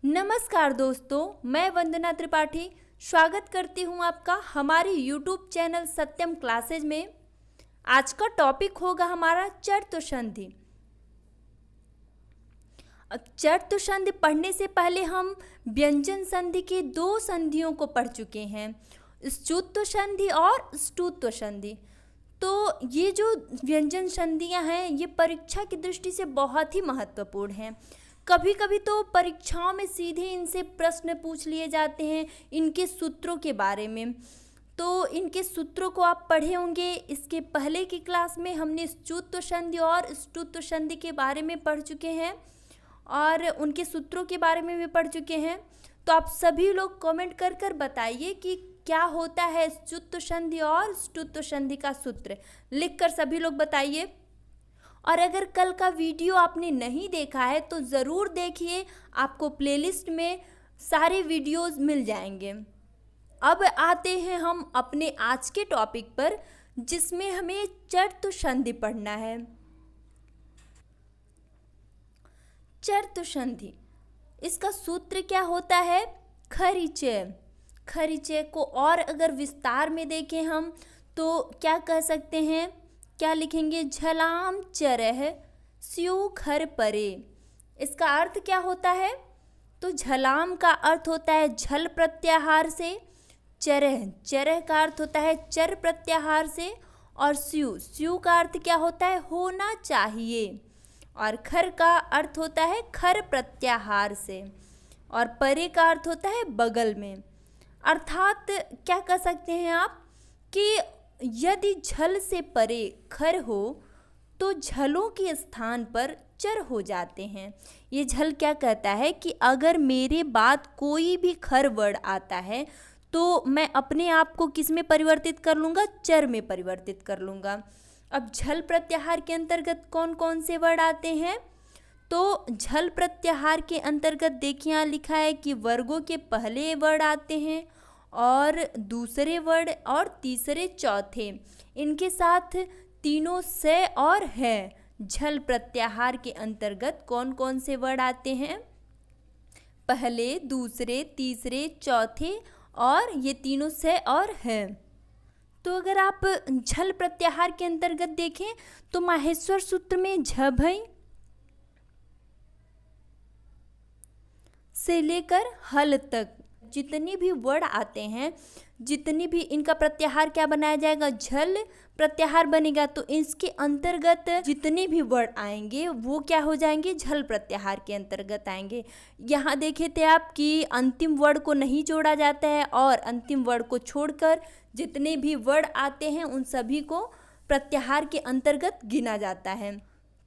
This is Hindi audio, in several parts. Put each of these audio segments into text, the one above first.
नमस्कार दोस्तों, मैं वंदना त्रिपाठी स्वागत करती हूं आपका हमारी यूट्यूब चैनल सत्यम क्लासेज में। आज का टॉपिक होगा हमारा चतुस्संधि। चतुस्संधि पढ़ने से पहले हम व्यंजन संधि के दो संधियों को पढ़ चुके हैं, स्तुत्व संधि और ष्टुत्व संधि। तो ये जो व्यंजन संधियां हैं ये परीक्षा की दृष्टि से बहुत ही महत्वपूर्ण हैं। कभी कभी तो परीक्षाओं में सीधे इनसे प्रश्न पूछ लिए जाते हैं इनके सूत्रों के बारे में। तो इनके सूत्रों को आप पढ़े होंगे। इसके पहले की क्लास में हमने स्तुत्व संधि और ष्टुत्व संधि के बारे में पढ़ चुके हैं और उनके सूत्रों के बारे में भी पढ़ चुके हैं। तो आप सभी लोग कमेंट कर कर बताइए कि क्या होता है स्तुत्व संधि और ष्टुत्व संधि का सूत्र, लिखकर सभी लोग बताइए। और अगर कल का वीडियो आपने नहीं देखा है तो ज़रूर देखिए, आपको प्लेलिस्ट में सारे वीडियोस मिल जाएंगे। अब आते हैं हम अपने आज के टॉपिक पर, जिसमें हमें चतुस्संधि पढ़ना है। चतुस्संधि, इसका सूत्र क्या होता है? खरिचय। खरिचय को और अगर विस्तार में देखें हम तो क्या कह सकते हैं, क्या लिखेंगे? झलाम चरह स्यू खर परे। इसका अर्थ क्या होता है? तो झलाम का अर्थ होता है झल प्रत्याहार से, चरह चरह का अर्थ होता है चर प्रत्याहार से, और स्यू का अर्थ क्या होता है? होना चाहिए, और खर का अर्थ होता है खर प्रत्याहार से, और परे का अर्थ होता है बगल में। अर्थात क्या कह सकते हैं आप कि यदि झल से परे खर हो तो झलों के स्थान पर चर हो जाते हैं। ये झल क्या कहता है कि अगर मेरे बाद कोई भी खर वर्ड आता है तो मैं अपने आप को किस में परिवर्तित कर लूँगा? चर में परिवर्तित कर लूँगा। अब झल प्रत्याहार के अंतर्गत कौन कौन से वर्ड आते हैं? तो झल प्रत्याहार के अंतर्गत देखिए यहाँ लिखा है कि वर्गों के पहले वर्ड आते हैं और दूसरे वर्ड और तीसरे चौथे, इनके साथ तीनों से और है। झल प्रत्याहार के अंतर्गत कौन कौन से वर्ड आते हैं? पहले, दूसरे, तीसरे, चौथे, और ये तीनों से और है। तो अगर आप झल प्रत्याहार के अंतर्गत देखें तो माहेश्वर सूत्र में झभई से लेकर हल तक जितनी भी वर्ड आते हैं, जितनी भी इनका प्रत्याहार क्या बनाया जाएगा? झल प्रत्याहार बनेगा। तो इसके अंतर्गत जितने भी वर्ड आएंगे वो क्या हो जाएंगे? झल प्रत्याहार के अंतर्गत आएंगे। यहाँ देखे थे आप कि अंतिम वर्ड को नहीं जोड़ा जाता है और अंतिम वर्ड को छोड़कर जितने भी वर्ड आते हैं उन सभी को प्रत्याहार के अंतर्गत गिना जाता है।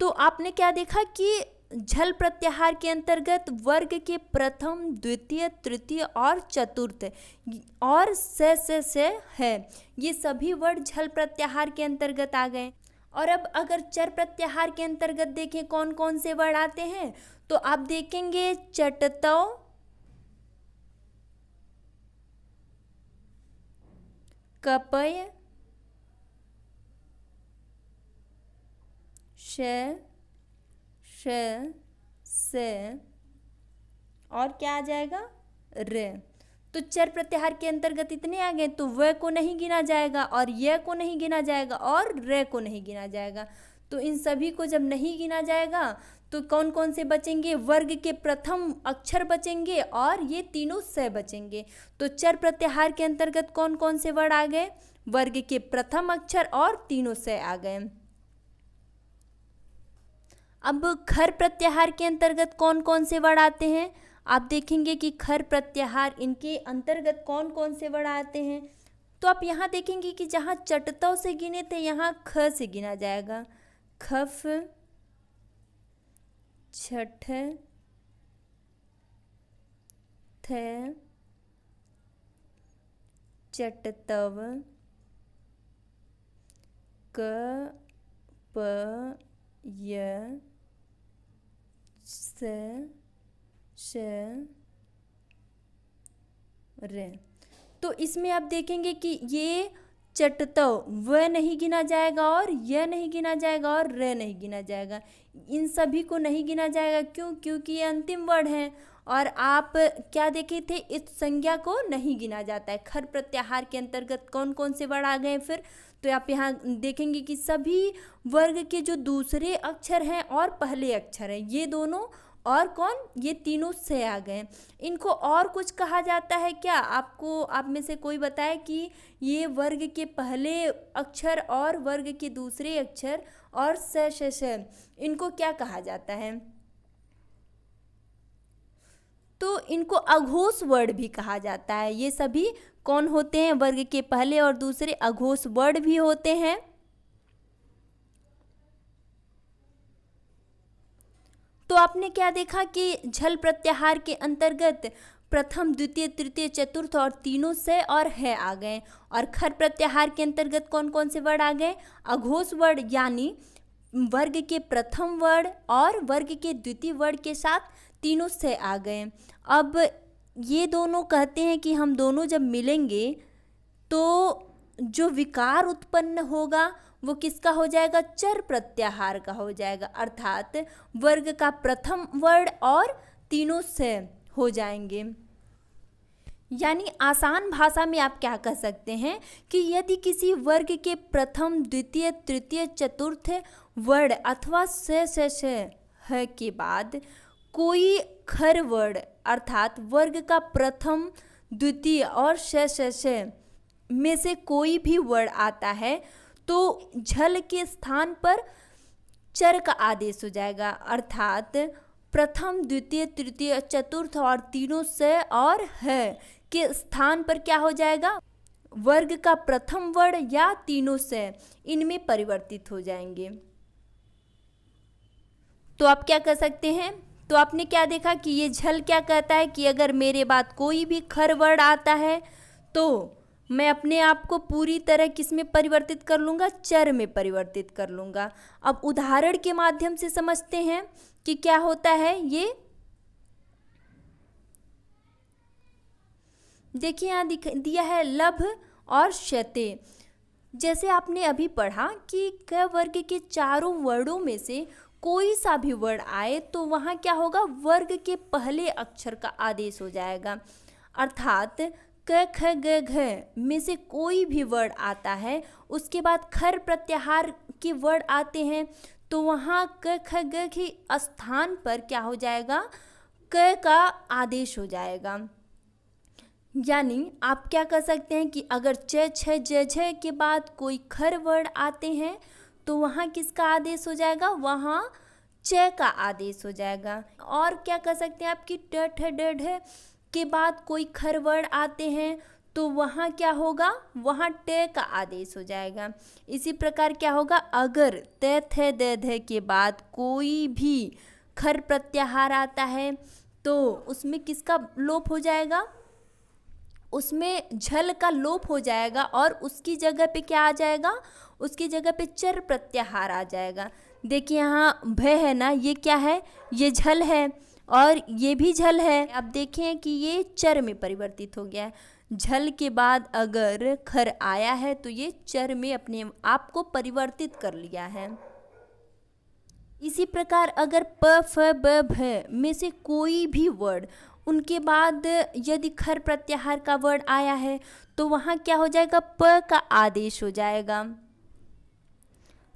तो आपने क्या देखा कि झल प्रत्याहार के अंतर्गत वर्ग के प्रथम, द्वितीय, तृतीय और चतुर्थ और से है, ये सभी वर्ड झल प्रत्याहार के अंतर्गत आ गए। और अब अगर चर प्रत्याहार के अंतर्गत देखें कौन कौन से वर्ड आते हैं तो आप देखेंगे चटतौ, कपय, से और क्या आ जाएगा? रे। तो चर प्रत्याहार के अंतर्गत इतने आ गए, तो व को नहीं गिना जाएगा और य को नहीं गिना जाएगा और रे को नहीं गिना जाएगा। तो इन सभी को जब नहीं गिना जाएगा तो कौन कौन से बचेंगे? वर्ग के प्रथम अक्षर बचेंगे और ये तीनों से बचेंगे। तो चर प्रत्याहार के अंतर्गत कौन कौन से वर्ड आ गए? वर्ग के प्रथम अक्षर और तीनों से आ गए। अब खर प्रत्याहार के अंतर्गत कौन कौन से वर्ड आते हैं? आप देखेंगे कि खर प्रत्याहार इनके अंतर्गत कौन कौन से वर्ड आते हैं। तो आप यहाँ देखेंगे कि जहाँ चटतौ से गिने थे यहाँ ख से गिना जाएगा। खफ, छठ, थ, चटतव, क, प, य, श, रे। तो इसमें आप देखेंगे कि ये चटतौ व नहीं गिना जाएगा और य नहीं गिना जाएगा और र नहीं गिना जाएगा। इन सभी को नहीं गिना जाएगा। क्यों? क्योंकि ये अंतिम वर्ड हैं और आप क्या देखे थे, इस संज्ञा को नहीं गिना जाता है। खर प्रत्याहार के अंतर्गत कौन कौन से वर्ड आ गए फिर, तो आप यहाँ देखेंगे कि सभी वर्ग के जो दूसरे अक्षर हैं और पहले अक्षर हैं, ये दोनों और कौन, ये तीनों से आ गए। इनको और कुछ कहा जाता है क्या, आपको आप में से कोई बताए कि ये वर्ग के पहले अक्षर और वर्ग के दूसरे अक्षर और श इनको क्या कहा जाता है। तो इनको अघोष वर्ड भी कहा जाता है। ये सभी कौन होते हैं, वर्ग के पहले और दूसरे अघोष वर्ड भी होते हैं। तो आपने क्या देखा कि झल प्रत्याहार के अंतर्गत प्रथम द्वितीय तृतीय चतुर्थ और तीनों से और है आ गए, और खर प्रत्याहार के अंतर्गत कौन कौन से वर्ड आ गए, अघोष वर्ड यानी वर्ग के प्रथम वर्ड और वर्ग के द्वितीय वर्ड के साथ तीनों से आ गए। अब ये दोनों कहते हैं कि हम दोनों जब मिलेंगे तो जो विकार उत्पन्न होगा वो किसका हो जाएगा, चर प्रत्याहार का हो जाएगा, अर्थात वर्ग का प्रथम वर्ड और तीनों से हो जाएंगे। यानी आसान भाषा में आप क्या कह सकते हैं कि यदि किसी वर्ग के प्रथम द्वितीय तृतीय चतुर्थ वर्ड अथवा श है के बाद कोई खर वर्ड अर्थात वर्ग का प्रथम द्वितीय और श में से कोई भी वर्ड आता है तो झल के स्थान पर चर का आदेश हो जाएगा, अर्थात प्रथम द्वितीय तृतीय चतुर्थ और तीनों से और है के स्थान पर क्या हो जाएगा, वर्ग का प्रथम वर्ड या तीनों से इनमें परिवर्तित हो जाएंगे। तो आप क्या कर सकते हैं, तो आपने क्या देखा कि ये झल क्या कहता है कि अगर मेरे बाद कोई भी खर वर्ड आता है तो मैं अपने आप को पूरी तरह किस में परिवर्तित कर लूँगा, चर में परिवर्तित कर लूँगा। अब उदाहरण के माध्यम से समझते हैं कि क्या होता है। ये देखिए यहाँ दिया है लभ और शते। जैसे आपने अभी पढ़ा कि क वर्ग के चारों वर्डों में से कोई सा भी वर्ड आए तो वहाँ क्या होगा, वर्ग के पहले अक्षर का आदेश हो जाएगा, अर्थात क ख ग घ में से कोई भी वर्ड आता है उसके बाद खर प्रत्याहार के वर्ड आते हैं तो वहाँ क ख ग के स्थान पर क्या हो जाएगा, क का आदेश हो जाएगा। यानी आप क्या कर सकते हैं कि अगर च छ ज झ के बाद कोई खर वर्ड आते हैं तो वहाँ किसका आदेश हो जाएगा, वहाँ च का आदेश हो जाएगा। और क्या कर सकते हैं आपकी ट ठ ड ढ के बाद कोई खर वर्ड आते हैं तो वहाँ क्या होगा, वहाँ ट का आदेश हो जाएगा। इसी प्रकार क्या होगा, अगर त थ द ध के बाद कोई भी खर प्रत्याहार आता है तो उसमें किसका लोप हो जाएगा, उसमें झल का लोप हो जाएगा और उसकी जगह पे क्या आ जाएगा, उसकी जगह पे चर प्रत्याहार आ जाएगा। देखिए यहाँ भ है ना, ये क्या है, ये झल है और ये भी झल है। आप देखें कि ये चर में परिवर्तित हो गया है। झल के बाद अगर खर आया है तो ये चर में अपने आप को परिवर्तित कर लिया है। इसी प्रकार अगर प फ ब भ में से कोई भी वर्ड उनके बाद यदि खर प्रत्याहार का वर्ड आया है तो वहाँ क्या हो जाएगा, प का आदेश हो जाएगा।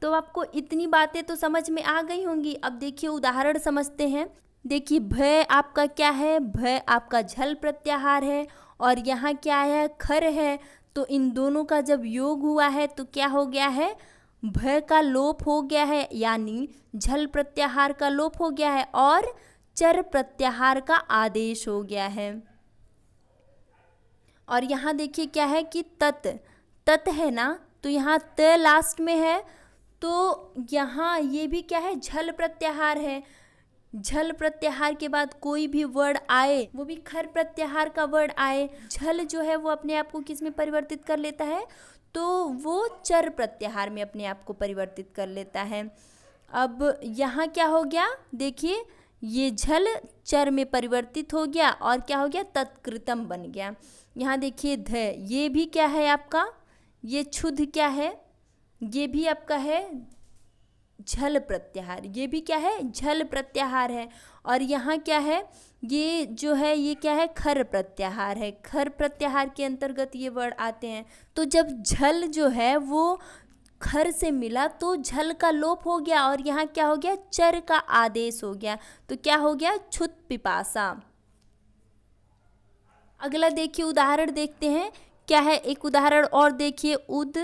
तो आपको इतनी बातें तो समझ में आ गई होंगी। अब देखिए उदाहरण समझते हैं। देखिए भ आपका क्या है, भ आपका झल प्रत्याहार है और यहाँ क्या है, खर है। तो इन दोनों का जब योग हुआ है तो क्या हो गया है, भ का लोप हो गया है, यानी झल प्रत्याहार का लोप हो गया है और चर प्रत्याहार का आदेश हो गया है। और यहाँ देखिए क्या है कि तत है ना, तो यहाँ त लास्ट में है तो यहाँ ये भी क्या है, झल प्रत्याहार है। झल प्रत्याहार के बाद कोई भी वर्ड आए, वो भी खर प्रत्याहार का वर्ड आए, झल जो है वो अपने आप को किस में परिवर्तित कर लेता है, तो वो चर प्रत्याहार में अपने आप को परिवर्तित कर लेता है। अब यहाँ क्या हो गया, देखिए ये झल चर में परिवर्तित हो गया और क्या हो गया, तत्कृतम बन गया। यहाँ देखिए ध, ये भी क्या है आपका, ये क्षुध क्या है, ये भी आपका है झल प्रत्याहार, ये भी क्या है, झल प्रत्याहार है। और यहाँ क्या है, ये जो है ये क्या है, खर प्रत्याहार है। खर प्रत्याहार के अंतर्गत ये वर्ड आते हैं। तो जब झल जो है वो खर से मिला तो झल का लोप हो गया और यहाँ क्या हो गया, चर का आदेश हो गया। तो क्या हो गया, क्षुत पिपासा। अगला देखिए उदाहरण देखते हैं क्या है, एक उदाहरण और देखिए, उद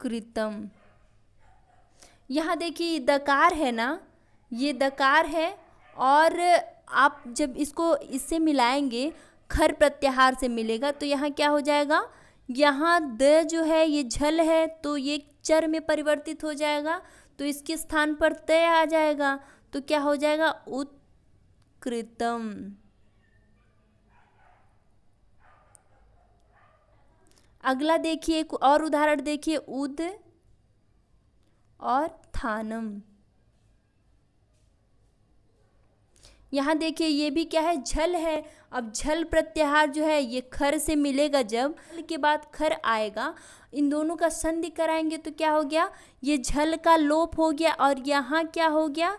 कृतम। यहाँ देखिए दकार है ना, ये दकार है और आप जब इसको इससे मिलाएंगे खर प्रत्याहार से मिलेगा तो यहाँ क्या हो जाएगा, यहाँ द जो है ये झल है तो ये चर में परिवर्तित हो जाएगा तो इसके स्थान पर तय आ जाएगा। तो क्या हो जाएगा, उत्कृतम। अगला देखिए एक और उदाहरण देखिए, उद और थानम। यहाँ देखिए ये भी क्या है, झल है। अब झल प्रत्याहार जो है ये खर से मिलेगा, जब के बाद खर आएगा, इन दोनों का संधि कराएंगे तो क्या हो गया, ये झल का लोप हो गया और यहाँ क्या हो गया,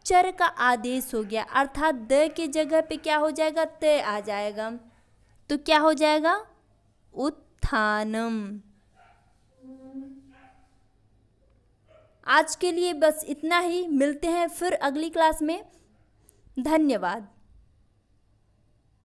चर का आदेश हो गया, अर्थात द के जगह पे क्या हो जाएगा, त आ जाएगा। तो क्या हो जाएगा, उत्थानम। आज के लिए बस इतना ही, मिलते हैं फिर अगली क्लास में। धन्यवाद।